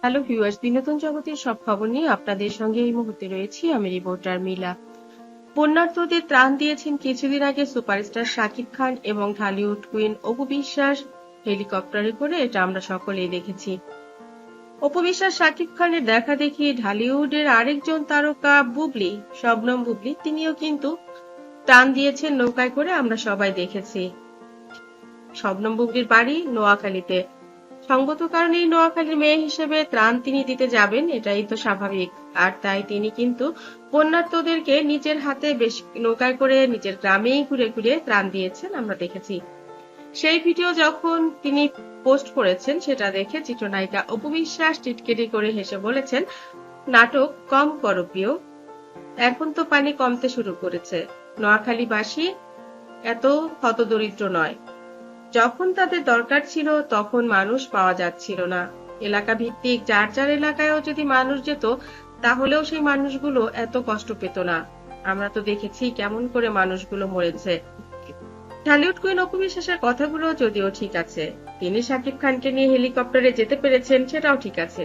Hello viewers, বিনোদন জগতের সব খবর নিয়ে আপনাদের সঙ্গে এই মুহূর্তে রয়েছি আমি রিপোর্টার মিলা। বন্যার্তদের ত্রাণ দিয়েছেন কিছুদিন আগে সুপারস্টার শাকিব খান এবং ঢালিউড কুইন অপু বিশ্বাস হেলিকপ্টারে করে, এটা আমরা সকলেই দেখেছি। অপু বিশ্বাস শাকিব খানের দেখা দেখি ঢালিউডের আরেকজন তারকা বুবলি, শবনম বুবলি, তিনিও কিন্তু ত্রাণ দিয়েছেন নৌকায় করে, আমরা সবাই দেখেছি। শবনম বুবলির বাড়ি নোয়াখালীতে। সঙ্গত কারণেই নোয়াখালীর মেয়ে হিসেবে ত্রাণ তিনি দিতে যাবেন, এটাই তো স্বাভাবিক। আর তাই তিনি কিন্তু বন্যার্তদেরকে নিজের হাতে বেশ নৌকায় করে নিজের গ্রামেই ঘুরে ঘুরে ত্রাণ দিয়েছেন, আমরা দেখেছি। সেই ভিডিও যখন তিনি পোস্ট করেছেন, সেটা দেখে চিত্রনায়িকা অপু বিশ্বাস টিটকিরি করে হেসে বলেছেন, নাটক কম করো প্রিয়, এখন তো পানি কমতে শুরু করেছে, নোয়াখালীবাসী এত হতদরিদ্র নয়। যখন তাদের দরকার ছিল তখন মানুষ পাওয়া যাচ্ছিল না। এলাকা ভিত্তিক যার যার এলাকায়ও যদি মানুষ যেত, তাহলেও সেই মানুষগুলো এত কষ্ট পেত না। আমরা তো দেখেছি কেমন করে মানুষগুলো মরেছে। ঢালিউড কুইন অপু বিশ্বাসের কথাগুলো যদিও ঠিক আছে, তিনি শাকিব খানকে নিয়ে হেলিকপ্টারে যেতে পেরেছেন, সেটাও ঠিক আছে।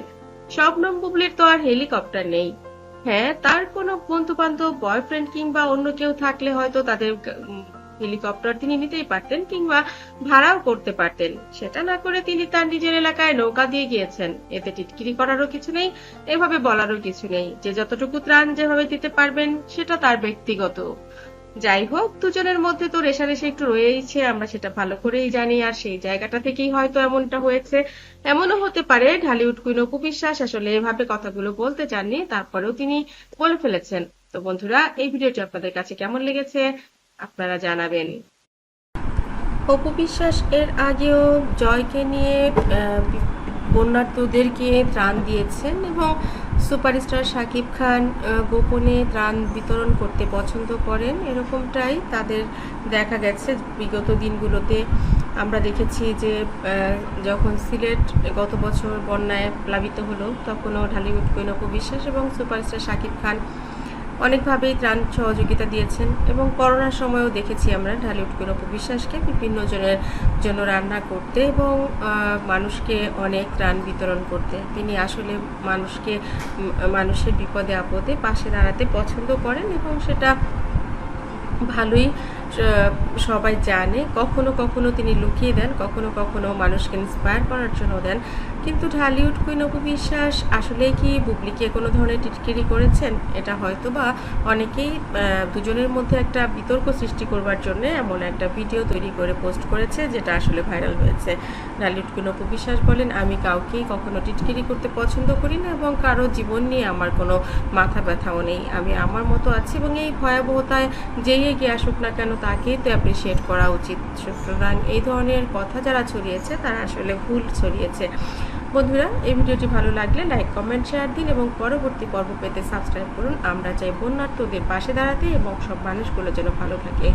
শবনম বুবলির তো আর হেলিকপ্টার নেই। হ্যাঁ, তার কোনো বন্ধু বান্ধব, বয়ফ্রেন্ড কিংবা অন্য কেউ থাকলে হয়তো তাদের হেলিকপ্টার তিনি নিতেই পারতেন কিংবা ভাড়াও করতে পারতেন। সেটা না করে তিনি তার নিজের এলাকায় নৌকা দিয়ে গিয়েছেন। এতে টিটকিরি করারও কিছু নেই, এভাবে বলারও কিছু নেই। যে যতটুকু ত্রাণ যেভাবে দিতে পারবেন সেটা তার ব্যক্তিগত। যাই হোক, দুজনের মধ্যে তো রেষারেষি একটু রয়েইছে, আমরা সেটা ভালো করেই জানি। আর সেই জায়গাটা থেকেই হয়তো এমনটা হয়েছে। এমনও হতে পারে ঢালিউড কুইন অপু বিশ্বাস আসলে এভাবে কথাগুলো বলতে চাননি, তারপরেও তিনি বলে ফেলেছেন। তো বন্ধুরা, এই ভিডিওটি আপনাদের কাছে কেমন লেগেছে আপনারা জানাবেন। অপু বিশ্বাস এর আগেও জয়কে নিয়ে বন্যার্তদেরকে ত্রাণ দিয়েছেন এবং সুপারস্টার শাকিব খান গোপনে ত্রাণ বিতরণ করতে পছন্দ করেন, এরকমটাই তাদের দেখা গেছে বিগত দিনগুলোতে। আমরা দেখেছি যে যখন সিলেট গত বছর বন্যায় প্লাবিত হলো, তখনও ঢালিউড কুইন অপু বিশ্বাস এবং সুপারস্টার শাকিব খান অনেকভাবেই ত্রাণ সহযোগিতা দিয়েছেন। এবং করোনার সময়ও দেখেছি আমরা ঢালিউড কুইন অপু বিশ্বাসকে বিভিন্ন জনের জন্য রান্না করতে এবং মানুষকে অনেক ত্রাণ বিতরণ করতে। তিনি আসলে মানুষের বিপদে আপদে পাশে দাঁড়াতে পছন্দ করেন এবং সেটা ভালোই সবাই জানে। কখনো কখনো তিনি লুকিয়ে দেন, কখনো কখনো মানুষকে ইন্সপায়ার করার জন্য দেন। কিন্তু ঢালিউড কুইন অপু বিশ্বাস আসলে কি বুবলিকে কোনো ধরনের টিটকিরি করেছেন? এটা হয়তো বা অনেকেই দুজনের মধ্যে একটা বিতর্ক সৃষ্টি করবার জন্য এমন একটা ভিডিও তৈরি করে পোস্ট করেছে, যেটা আসলে ভাইরাল হয়েছে। ঢালিউড কুইন অপু বিশ্বাস বলেন, আমি কাউকেই কখনো টিটকিরি করতে পছন্দ করি না এবং কারো জীবন নিয়ে আমার কোনো মাথা ব্যথাও নেই। আমি আমার মতো আছি এবং এই ভয়াবহতায় যেই এগিয়ে আসুক না কেন তাকেই তো অ্যাপ্রিসিয়েট করা উচিত। সুতরাং এই ধরনের কথা যারা ছড়িয়েছে তারা আসলে ভুল ছড়িয়েছে। বন্ধুরা, এই ভিডিওটি ভালো লাগলে লাইক, কমেন্ট, শেয়ার দিন এবং পরবর্তী পর্ব পেতে সাবস্ক্রাইব করুন। আমরা চাই বন্যার্তদের পাশে দাঁড়াতে এবং সব মানুষগুলো যেন ভালো থাকে।